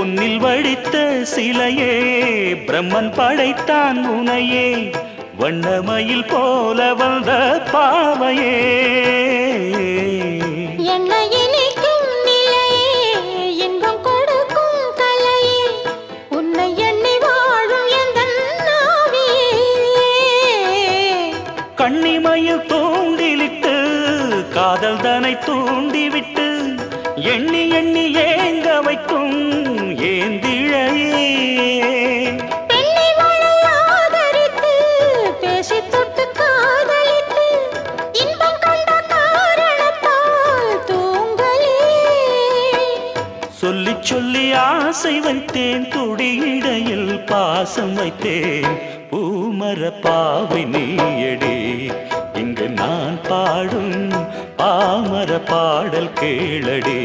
பொன்னில் வடித்த சிலையே பிரம்மன் படைத்தான் உனையே வண்ணமயில் போல வந்த பாவையே என்னை இனிக்கும் நிலையே இன்பம் கொடுக்கும் கலையே உன்னை எண்ணி வாழும் எந்தன் நாவியே கண்ணிமையில் தூண்டிலிட்டு காதல் தனை தூண்டிவிட்டு எண்ணி எண்ணி ஏங்க வைக்கும் ஏந்திழையே பெண்ணை மழை ஆதரித்து பேசி தொட்டு காதலித்து இன்பம் கண்ட காரணத்தால் தூங்கலே சொல்லி சொல்லி ஆசை வைத்தேன் துடியிடையில் பாசம் வைத்தேன் பூமர பாவை நீயடி இங்கு நான் பாடும் பாமர பாடல் கேளடி